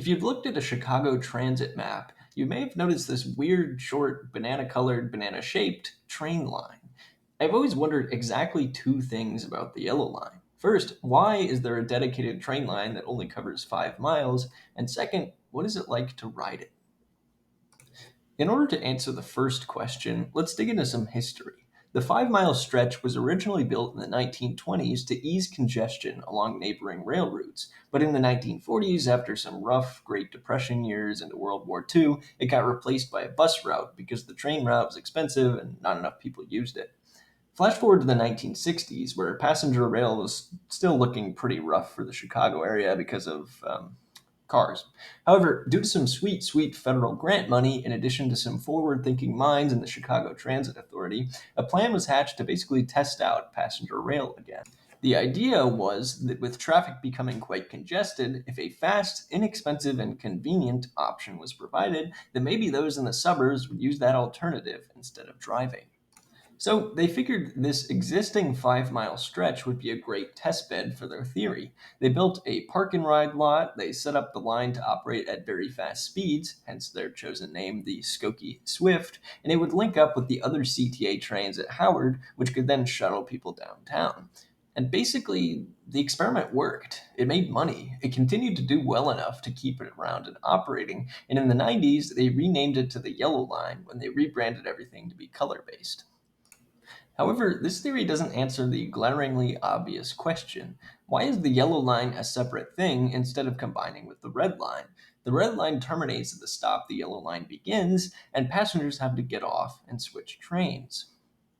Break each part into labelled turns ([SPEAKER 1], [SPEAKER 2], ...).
[SPEAKER 1] If you've looked at a Chicago transit map, you may have noticed this weird, short, banana colored, banana shaped train line. I've always wondered exactly two things about the yellow line. First, why is there a dedicated train line that only covers 5 miles? And second, what is it like to ride it? In order to answer the first question, let's dig into some history. The 5 mile stretch was originally built in the 1920s to ease congestion along neighboring rail routes, but in the 1940s, after some rough Great Depression years into World War II, it got replaced by a bus route because the train route was expensive and not enough people used it. Flash forward to the 1960s, where passenger rail was still looking pretty rough for the Chicago area because of cars. However, due to some sweet, sweet federal grant money, in addition to some forward thinking minds in the Chicago Transit Authority, a plan was hatched to basically test out passenger rail again. The idea was that with traffic becoming quite congested, if a fast, inexpensive, and convenient option was provided, then maybe those in the suburbs would use that alternative instead of driving. So they figured this existing 5 mile stretch would be a great test bed for their theory. They built a park and ride lot, they set up the line to operate at very fast speeds, hence their chosen name, the Skokie Swift, and it would link up with the other CTA trains at Howard, which could then shuttle people downtown. And basically, the experiment worked. It made money. It continued to do well enough to keep it around and operating. And in the 90s, they renamed it to the Yellow Line when they rebranded everything to be color based. However, this theory doesn't answer the glaringly obvious question. Why is the yellow line a separate thing instead of combining with the red line? The red line terminates at the stop the yellow line begins, and passengers have to get off and switch trains.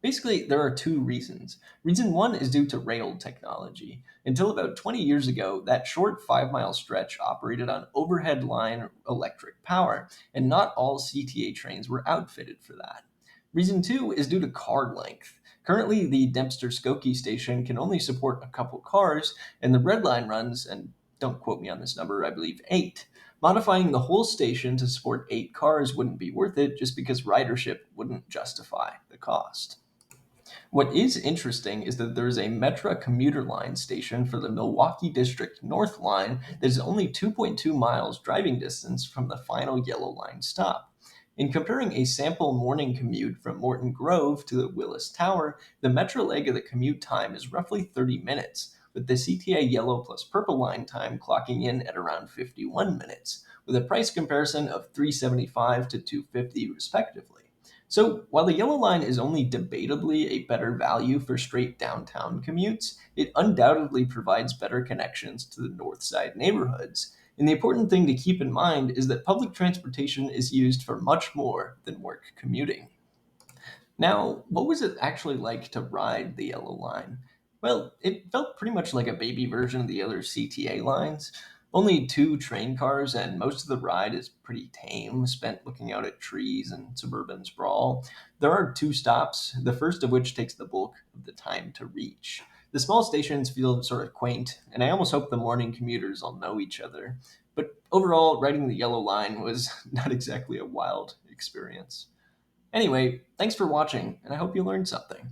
[SPEAKER 1] Basically, there are two reasons. Reason one is due to rail technology. Until about 20 years ago, that short 5 mile stretch operated on overhead line electric power, and not all CTA trains were outfitted for that. Reason two is due to car length. Currently, the Dempster Skokie station can only support a couple cars, and the red line runs, and don't quote me on this number, I believe eight. Modifying the whole station to support 8 cars wouldn't be worth it just because ridership wouldn't justify the cost. What is interesting is that there is a Metra commuter line station for the Milwaukee District North Line that is only 2.2 miles driving distance from the final Yellow Line stop. In comparing a sample morning commute from Morton Grove to the Willis Tower, the Metra leg of the commute time is roughly 30 minutes, with the CTA Yellow plus Purple Line time clocking in at around 51 minutes, with a price comparison of 375 to 250 respectively. So, while the Yellow Line is only debatably a better value for straight downtown commutes, it undoubtedly provides better connections to the North Side neighborhoods. And the important thing to keep in mind is that public transportation is used for much more than work commuting. Now, what was it actually like to ride the Yellow Line? Well, it felt pretty much like a baby version of the other CTA lines. Only two train cars, and most of the ride is pretty tame, spent looking out at trees and suburban sprawl. There are two stops, the first of which takes the bulk of the time to reach. The small stations feel sort of quaint, and I almost hope the morning commuters all know each other. But overall, riding the Yellow Line was not exactly a wild experience. Anyway, thanks for watching, and I hope you learned something.